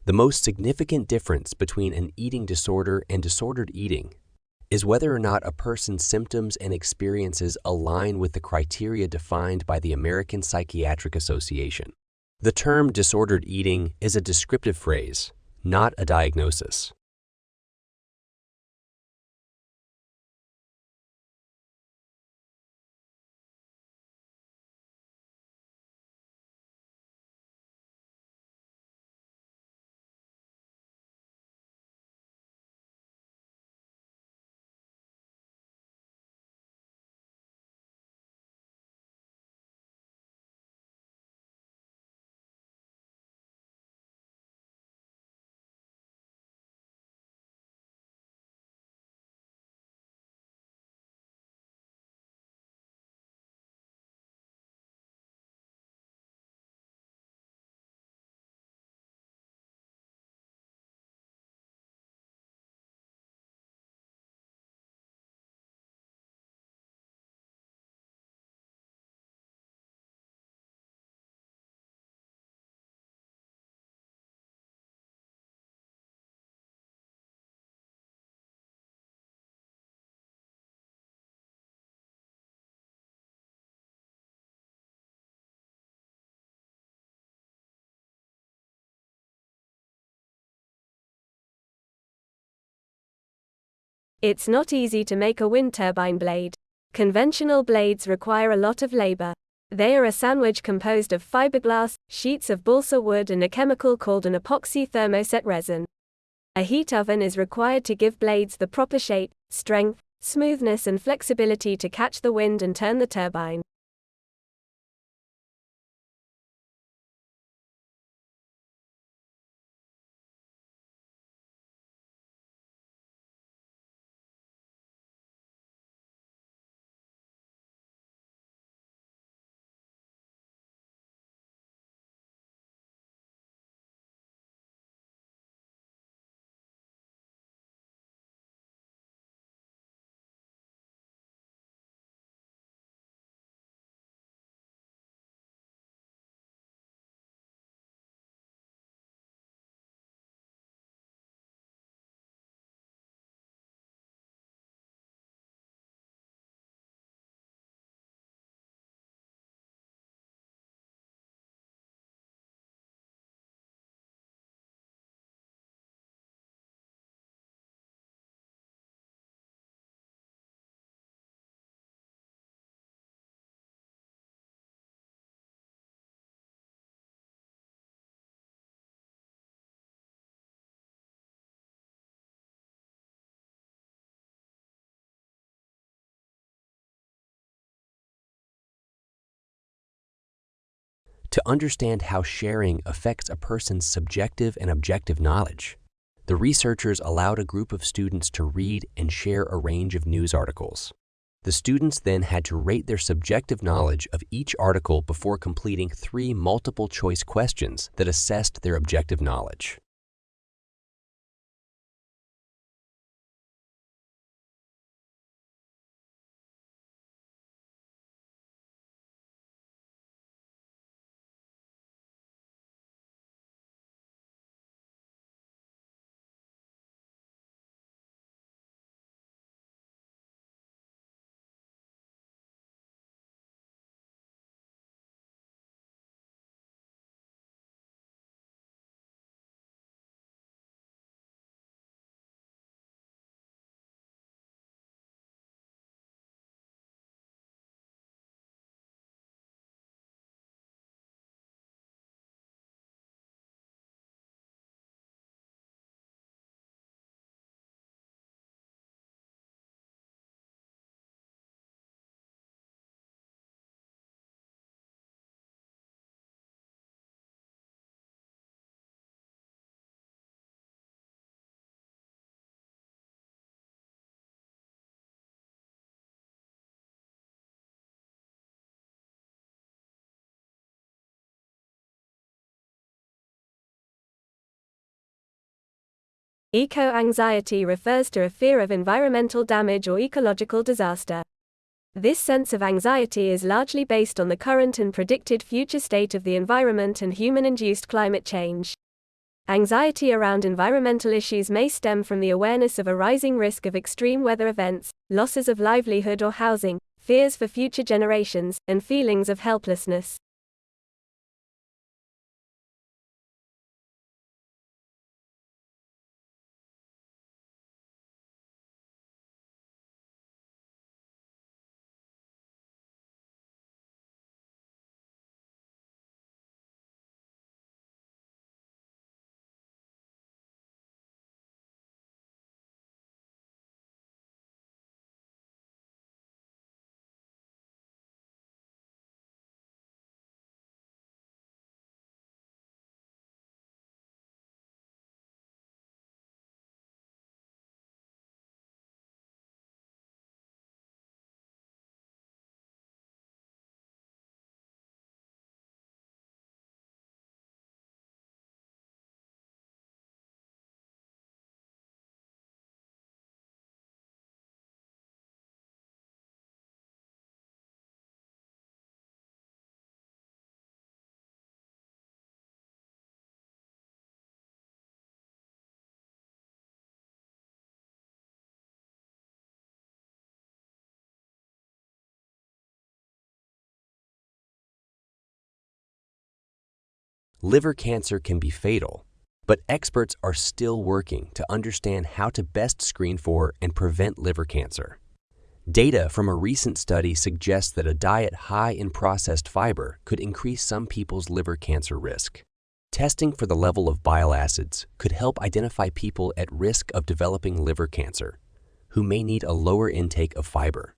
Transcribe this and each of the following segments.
The most significant difference between an eating disorder and disordered eating is whether or not a person's symptoms and experiences align with the criteria defined by the American Psychiatric Association. The term disordered eating is a descriptive phrase, not a diagnosis. It's not easy to make a wind turbine blade. Conventional blades require a lot of labor. They are a sandwich composed of fiberglass, sheets of balsa wood and a chemical called an epoxy thermoset resin. A heat oven is required to give blades the proper shape, strength, smoothness and flexibility to catch the wind and turn the turbine. To understand how sharing affects a person's subjective and objective knowledge, the researchers allowed a group of students to read and share a range of news articles. The students then had to rate their subjective knowledge of each article before completing 3 multiple-choice questions that assessed their objective knowledge. Eco-anxiety refers to a fear of environmental damage or ecological disaster. This sense of anxiety is largely based on the current and predicted future state of the environment and human-induced climate change. Anxiety around environmental issues may stem from the awareness of a rising risk of extreme weather events, losses of livelihood or housing, fears for future generations, and feelings of helplessness. Liver cancer can be fatal, but experts are still working to understand how to best screen for and prevent liver cancer. Data from a recent study suggests that a diet high in processed fiber could increase some people's liver cancer risk. Testing for the level of bile acids could help identify people at risk of developing liver cancer, who may need a lower intake of fiber.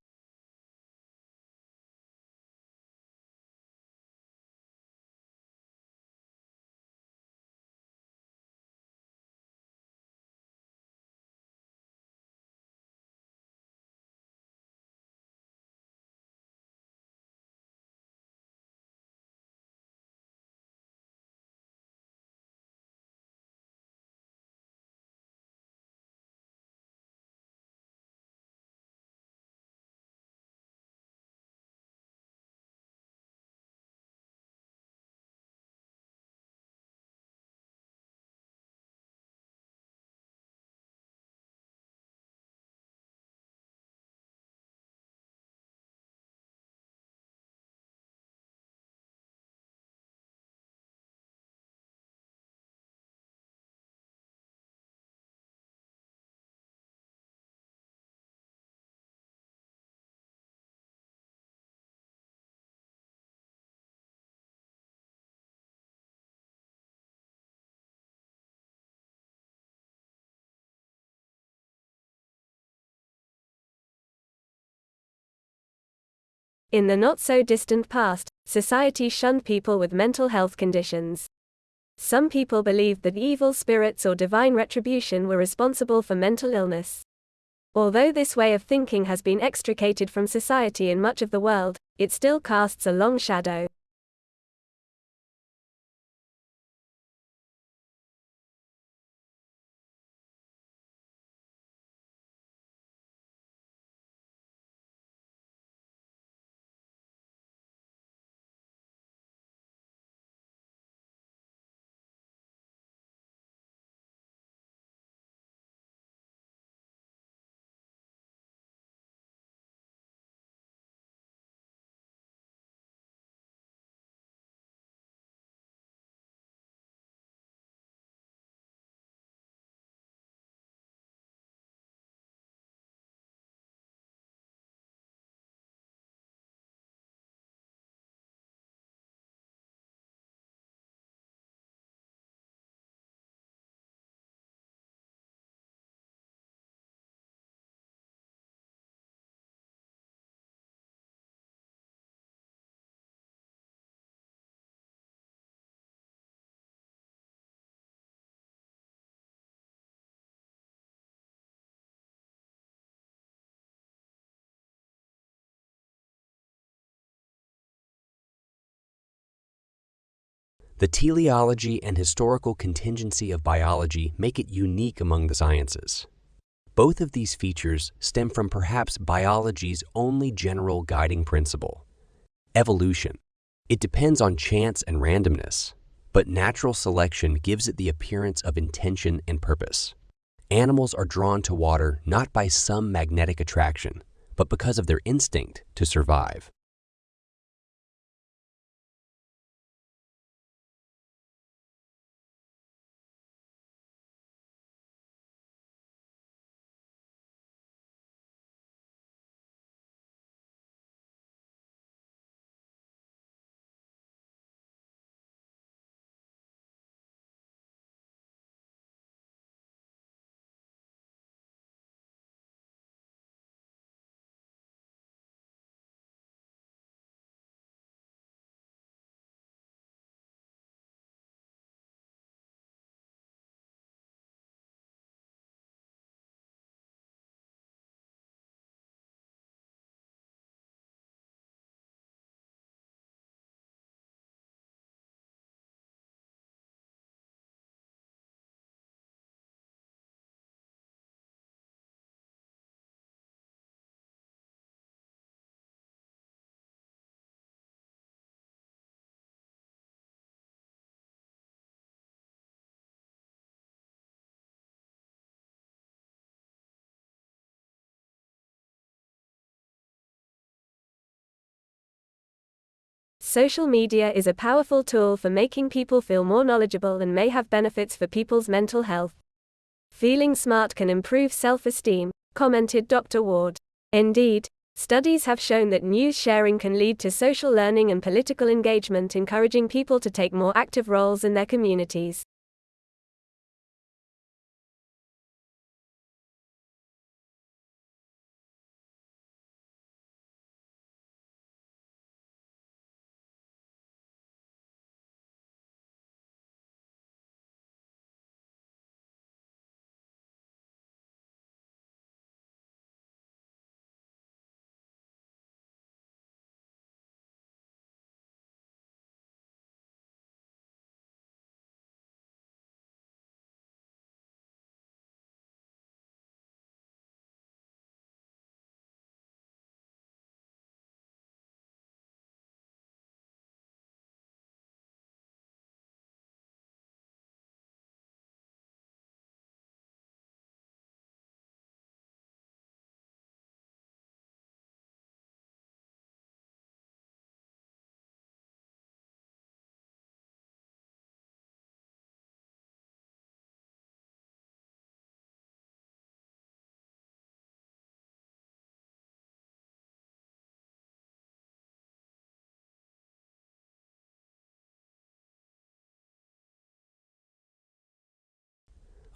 In the not-so-distant past, society shunned people with mental health conditions. Some people believed that evil spirits or divine retribution were responsible for mental illness. Although this way of thinking has been extricated from society in much of the world, it still casts a long shadow. The teleology and historical contingency of biology make it unique among the sciences. Both of these features stem from perhaps biology's only general guiding principle, evolution. It depends on chance and randomness, but natural selection gives it the appearance of intention and purpose. Animals are drawn to water not by some magnetic attraction, but because of their instinct to survive. Social media is a powerful tool for making people feel more knowledgeable and may have benefits for people's mental health. Feeling smart can improve self-esteem, commented Dr. Ward. Indeed, studies have shown that news sharing can lead to social learning and political engagement, encouraging people to take more active roles in their communities.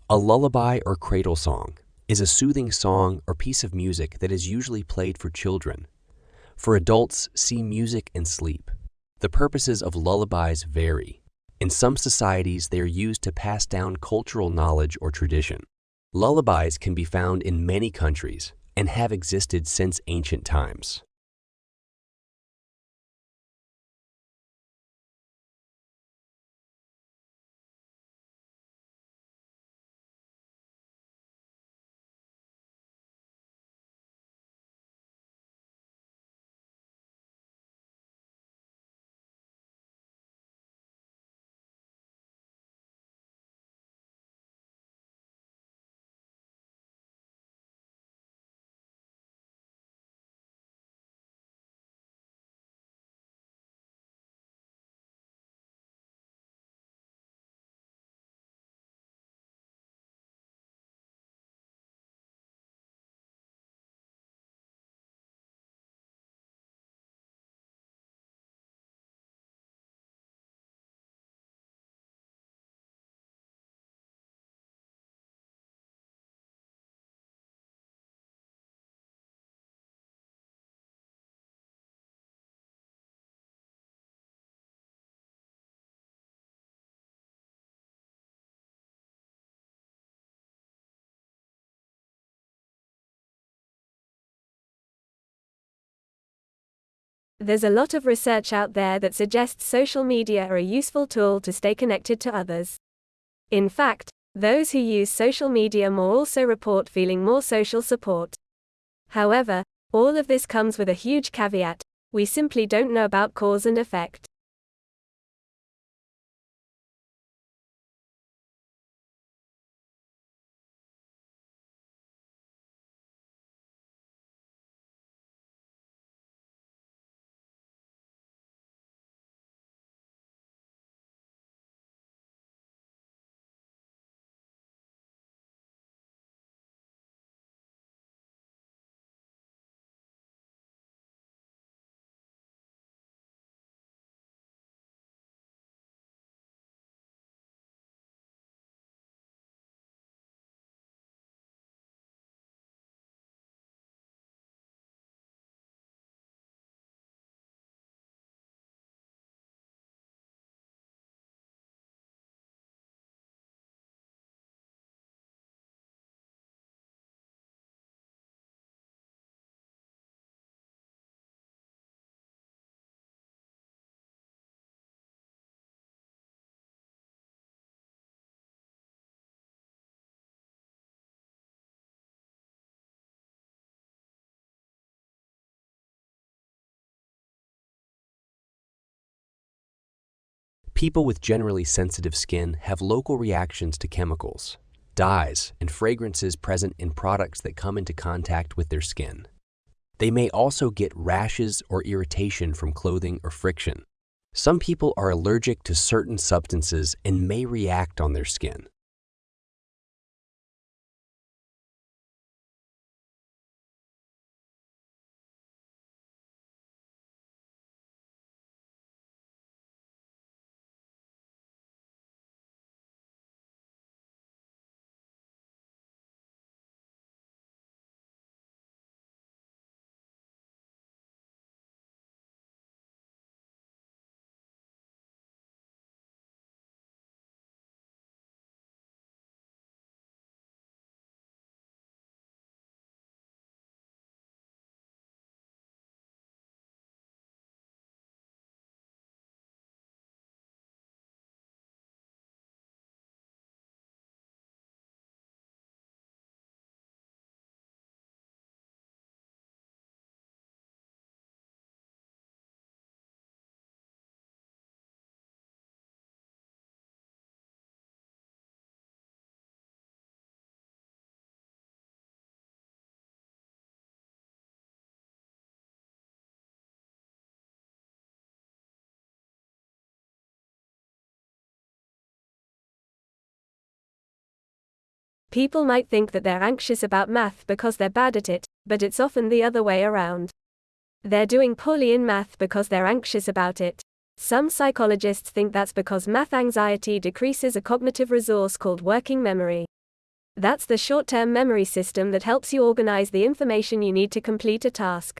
A lullaby or cradle song is a soothing song or piece of music that is usually played for children. For adults, see music and sleep. The purposes of lullabies vary. In some societies, they are used to pass down cultural knowledge or tradition. Lullabies can be found in many countries and have existed since ancient times. There's a lot of research out there that suggests social media are a useful tool to stay connected to others. In fact, those who use social media more also report feeling more social support. However, all of this comes with a huge caveat: we simply don't know about cause and effect. People with generally sensitive skin have local reactions to chemicals, dyes, and fragrances present in products that come into contact with their skin. They may also get rashes or irritation from clothing or friction. Some people are allergic to certain substances and may react on their skin. People might think that they're anxious about math because they're bad at it, but it's often the other way around. They're doing poorly in math because they're anxious about it. Some psychologists think that's because math anxiety decreases a cognitive resource called working memory. That's the short-term memory system that helps you organize the information you need to complete a task.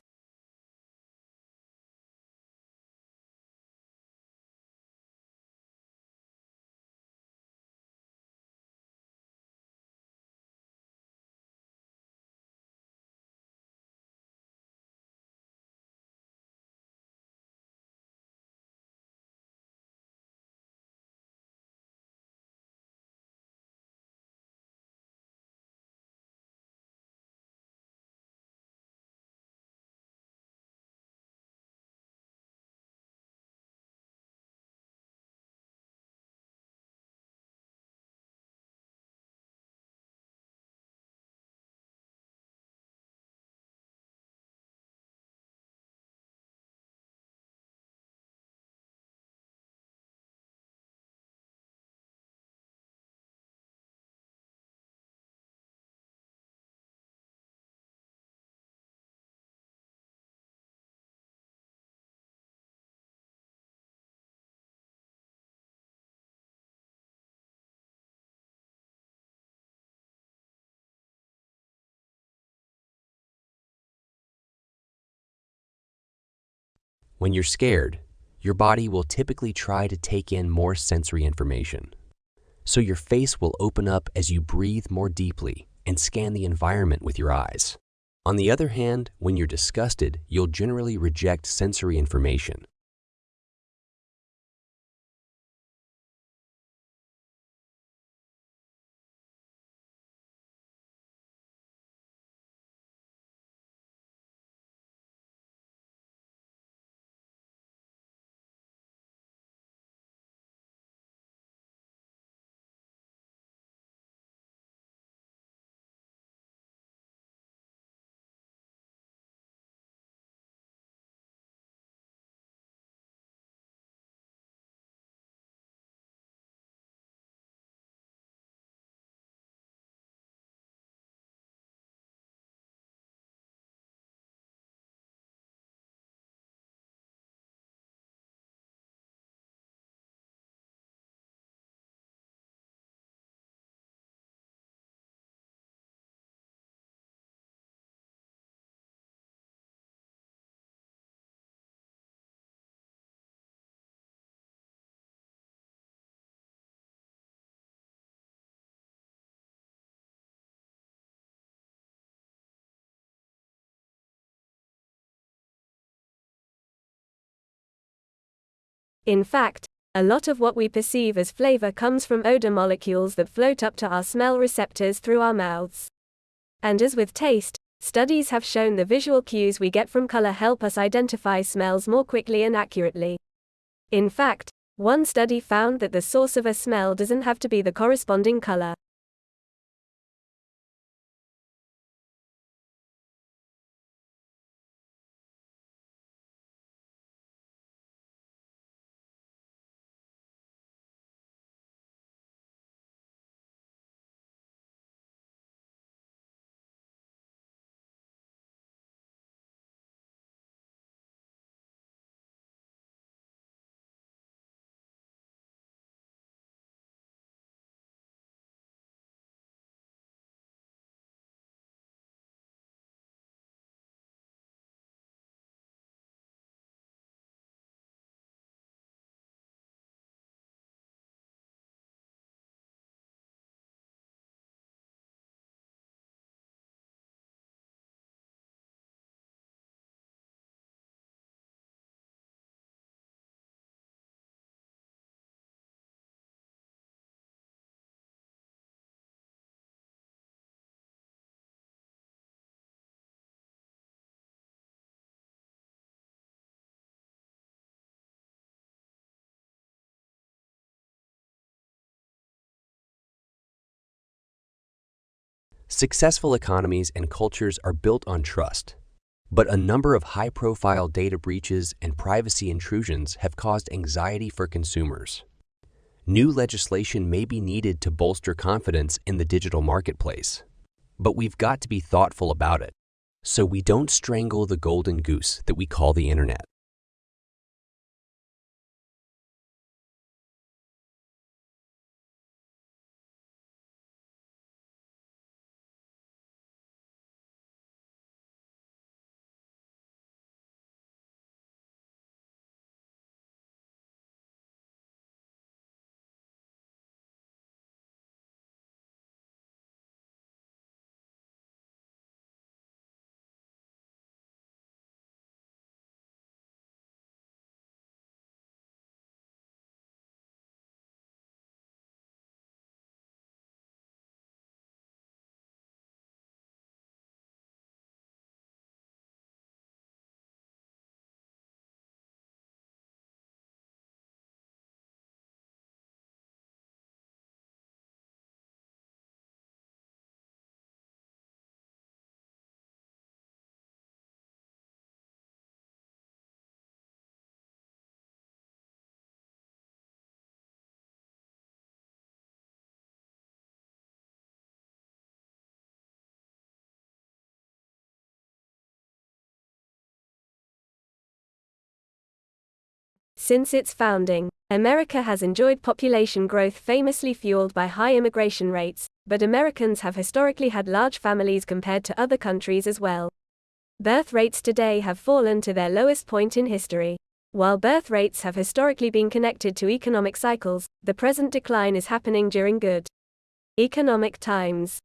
When you're scared, your body will typically try to take in more sensory information. So your face will open up as you breathe more deeply and scan the environment with your eyes. On the other hand, when you're disgusted, you'll generally reject sensory information. In fact, a lot of what we perceive as flavor comes from odor molecules that float up to our smell receptors through our mouths. And as with taste, studies have shown the visual cues we get from color help us identify smells more quickly and accurately. In fact, One study found that the source of a smell doesn't have to be the corresponding color. Successful economies and cultures are built on trust, but a number of high-profile data breaches and privacy intrusions have caused anxiety for consumers. New legislation may be needed to bolster confidence in the digital marketplace, but we've got to be thoughtful about it, so we don't strangle the golden goose that we call the internet. Since its founding, America has enjoyed population growth famously fueled by high immigration rates, but Americans have historically had large families compared to other countries as well. Birth rates today have fallen to their lowest point in history. While birth rates have historically been connected to economic cycles, the present decline is happening during good economic times.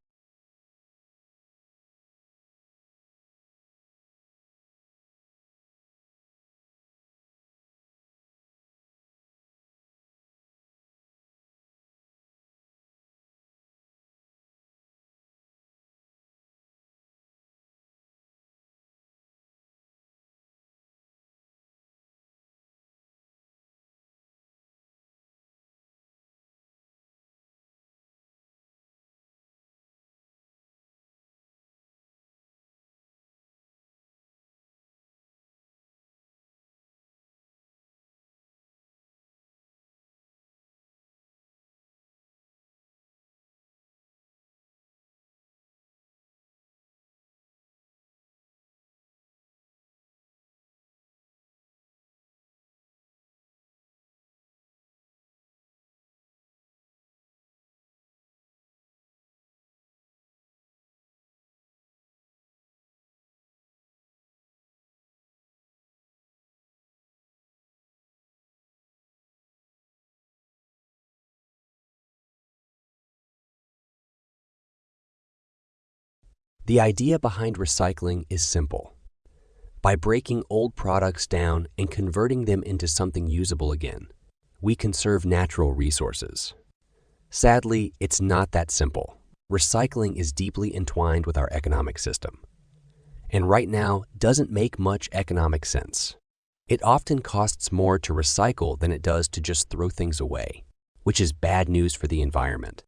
The idea behind recycling is simple. By breaking old products down and converting them into something usable again, we conserve natural resources. Sadly, it's not that simple. Recycling is deeply entwined with our economic system, and right now doesn't make much economic sense. It often costs more to recycle than it does to just throw things away, which is bad news for the environment.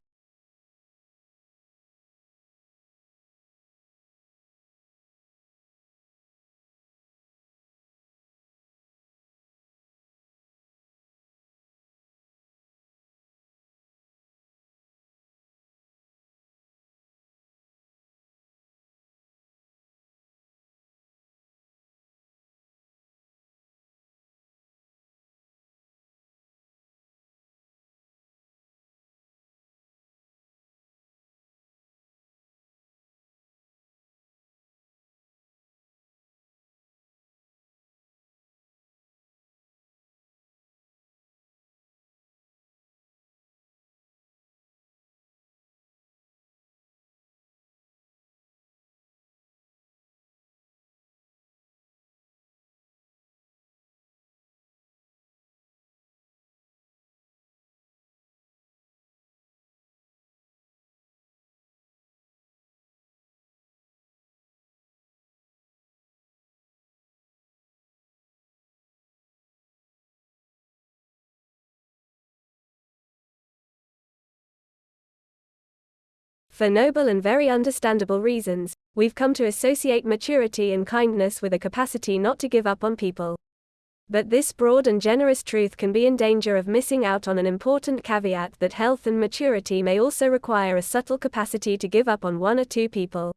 For noble and very understandable reasons, we've come to associate maturity and kindness with a capacity not to give up on people. But this broad and generous truth can be in danger of missing out on an important caveat that health and maturity may also require a subtle capacity to give up on one or two people.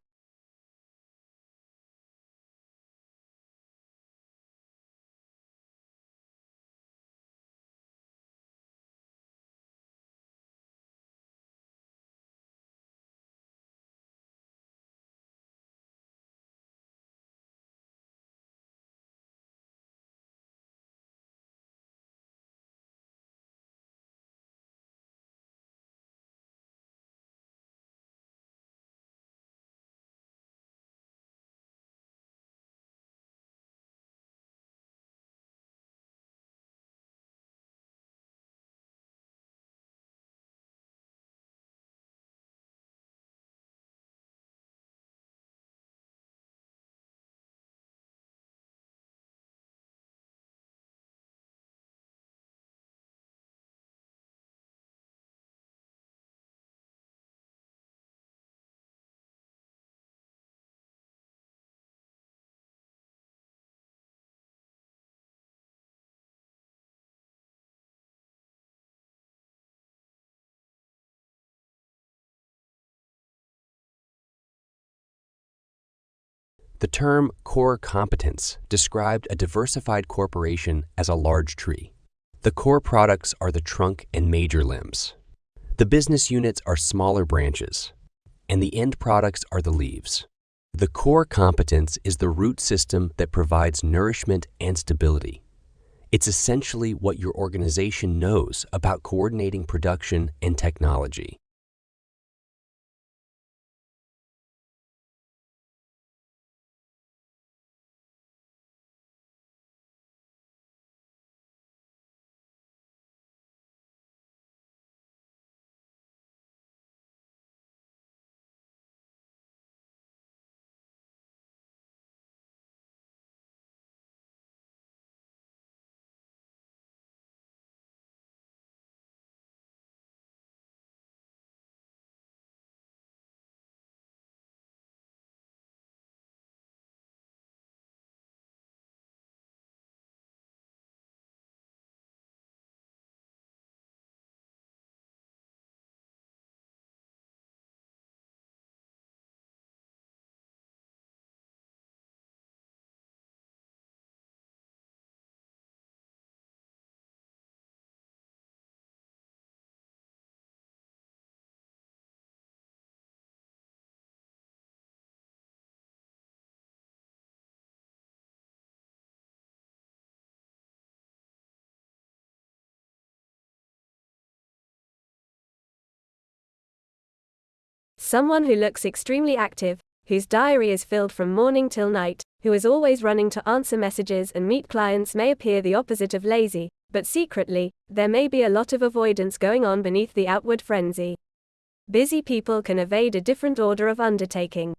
The term core competence described a diversified corporation as a large tree. The core products are the trunk and major limbs. The business units are smaller branches, and the end products are the leaves. The core competence is the root system that provides nourishment and stability. It's essentially what your organization knows about coordinating production and technology. Someone who looks extremely active, whose diary is filled from morning till night, who is always running to answer messages and meet clients may appear the opposite of lazy, but secretly, there may be a lot of avoidance going on beneath the outward frenzy. Busy people can evade a different order of undertaking.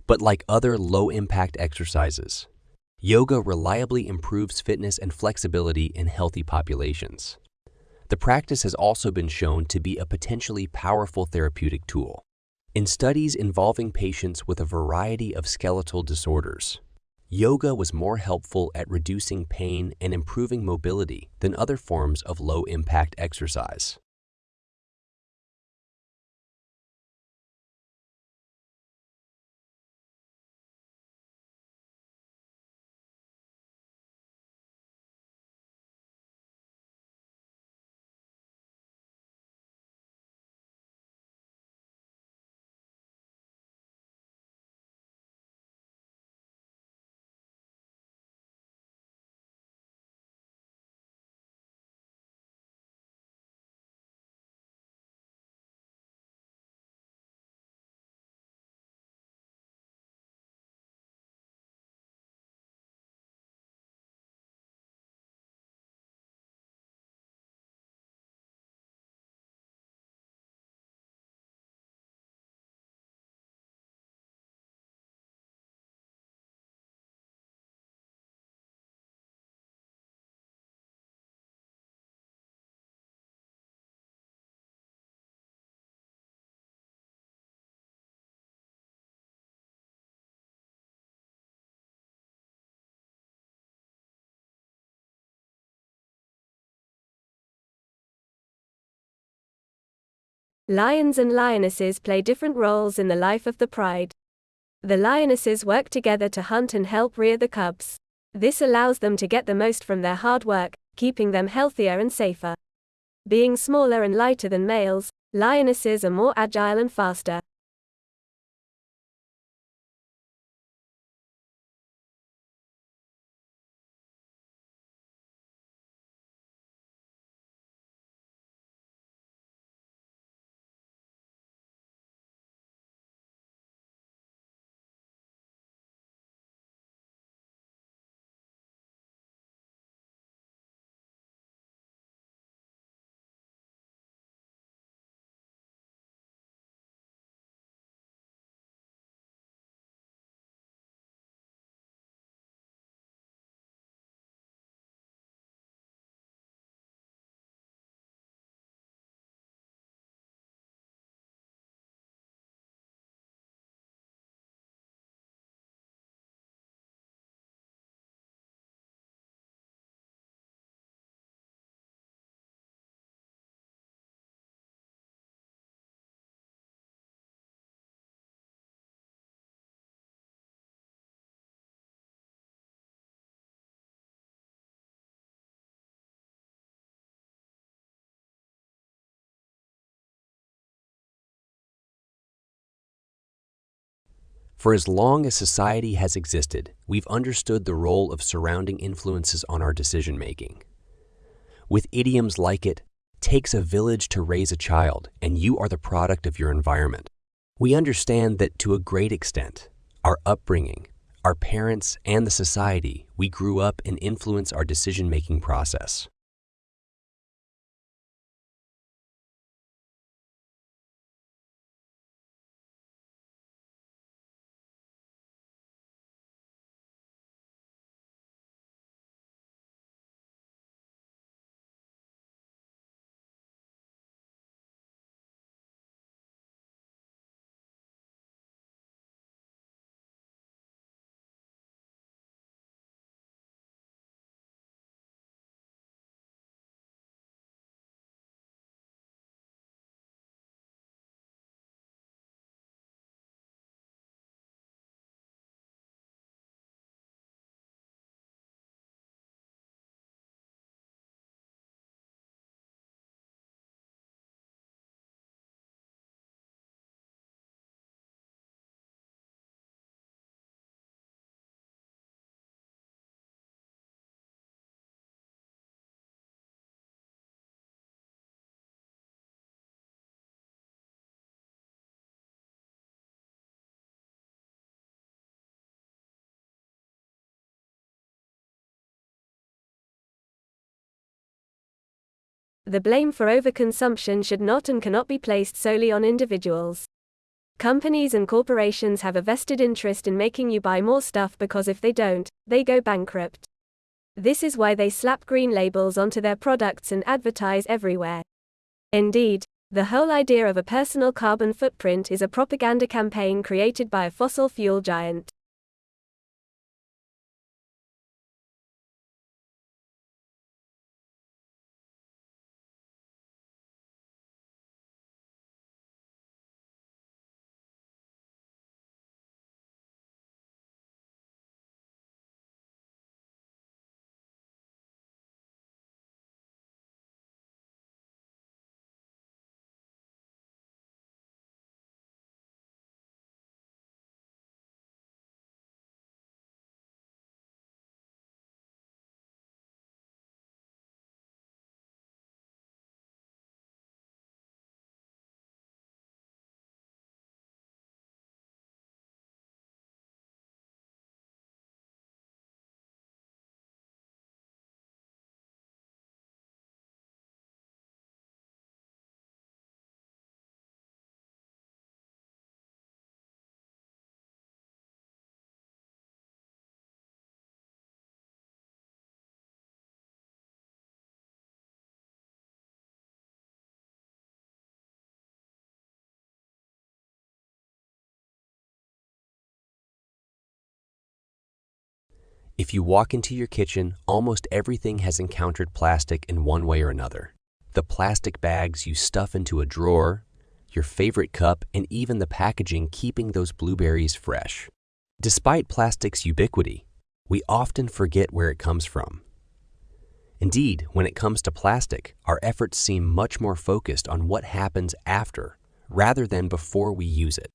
But like other low-impact exercises, yoga reliably improves fitness and flexibility in healthy populations. The practice has also been shown to be a potentially powerful therapeutic tool. In studies involving patients with a variety of skeletal disorders, yoga was more helpful at reducing pain and improving mobility than other forms of low-impact exercise. Lions and lionesses play different roles in the life of the pride. The lionesses work together to hunt and help rear the cubs. This allows them to get the most from their hard work, keeping them healthier and safer. Being smaller and lighter than males, lionesses are more agile and faster. For as long as society has existed, we've understood the role of surrounding influences on our decision-making. With idioms like it takes a village to raise a child, and you are the product of your environment. We understand that to a great extent, our upbringing, our parents, and the society we grew up in influence our decision-making process. The blame for overconsumption should not and cannot be placed solely on individuals. Companies and corporations have a vested interest in making you buy more stuff because if they don't, they go bankrupt. This is why they slap green labels onto their products and advertise everywhere. Indeed, the whole idea of a personal carbon footprint is a propaganda campaign created by a fossil fuel giant. If you walk into your kitchen, almost everything has encountered plastic in one way or another. The plastic bags you stuff into a drawer, your favorite cup, and even the packaging keeping those blueberries fresh. Despite plastic's ubiquity, we often forget where it comes from. Indeed, when it comes to plastic, our efforts seem much more focused on what happens after rather than before we use it.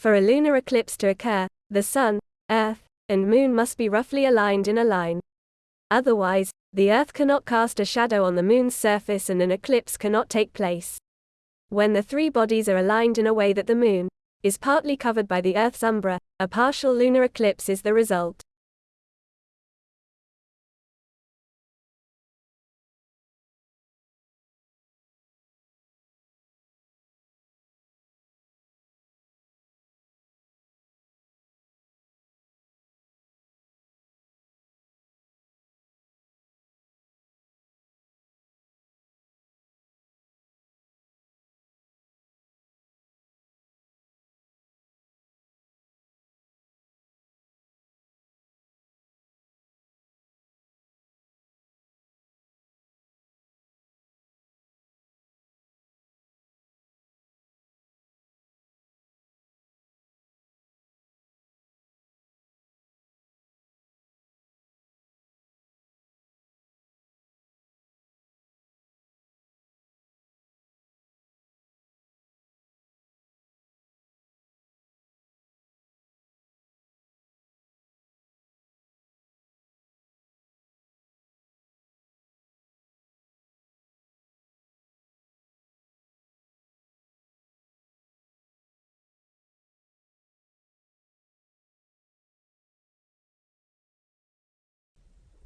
For a lunar eclipse to occur, the Sun, Earth, and Moon must be roughly aligned in a line. Otherwise, the Earth cannot cast a shadow on the Moon's surface and an eclipse cannot take place. When the three bodies are aligned in a way that the Moon is partly covered by the Earth's umbra, a partial lunar eclipse is the result.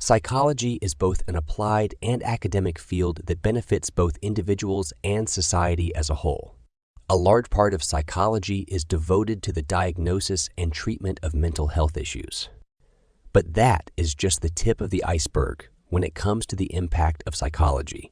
Psychology is both an applied and academic field that benefits both individuals and society as a whole. A large part of psychology is devoted to the diagnosis and treatment of mental health issues. But that is just the tip of the iceberg when it comes to the impact of psychology.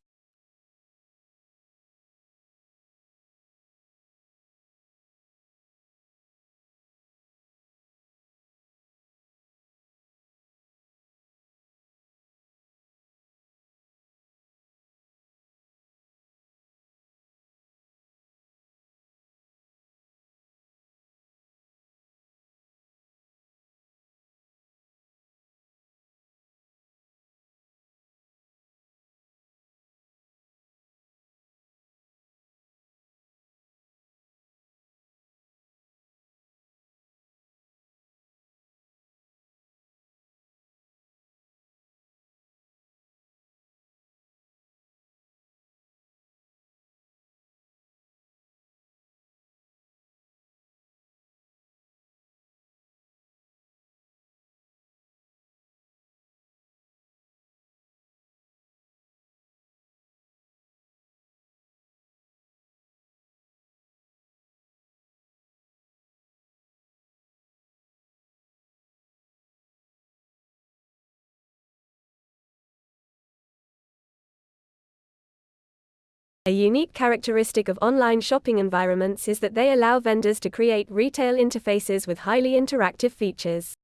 A unique characteristic of online shopping environments is that they allow vendors to create retail interfaces with highly interactive features.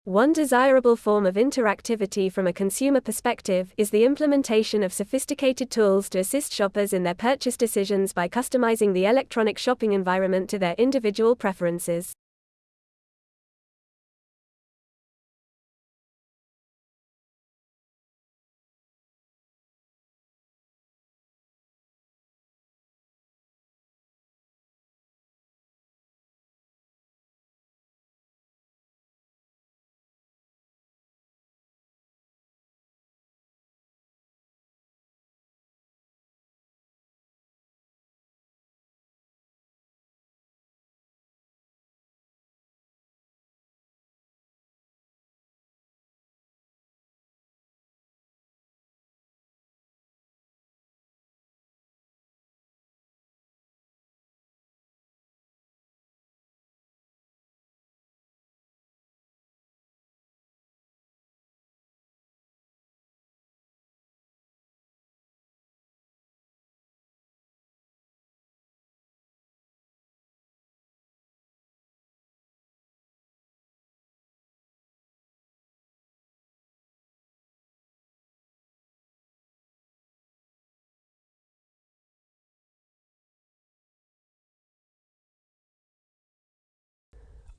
One desirable form of interactivity from a consumer perspective is the implementation of sophisticated tools to assist shoppers in their purchase decisions by customizing the electronic shopping environment to their individual preferences.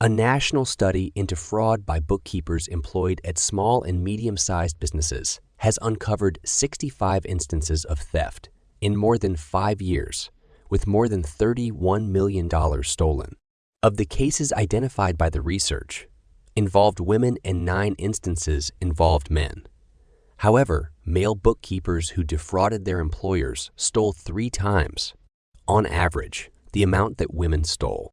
A national study into fraud by bookkeepers employed at small and medium-sized businesses has uncovered 65 instances of theft in more than 5 years, with more than $31 million stolen. Of the cases identified by the research, involved women and 9 instances involved men. However, male bookkeepers who defrauded their employers stole 3 times, on average, the amount that women stole.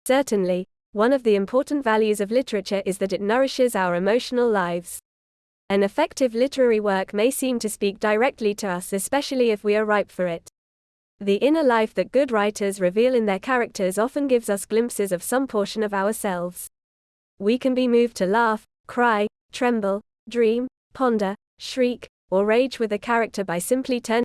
Certainly, one of the important values of literature is that it nourishes our emotional lives. An effective literary work may seem to speak directly to us, especially if we are ripe for it. The inner life that good writers reveal in their characters often gives us glimpses of some portion of ourselves. We can be moved to laugh, cry, tremble, dream, ponder, shriek, or rage with a character by simply turning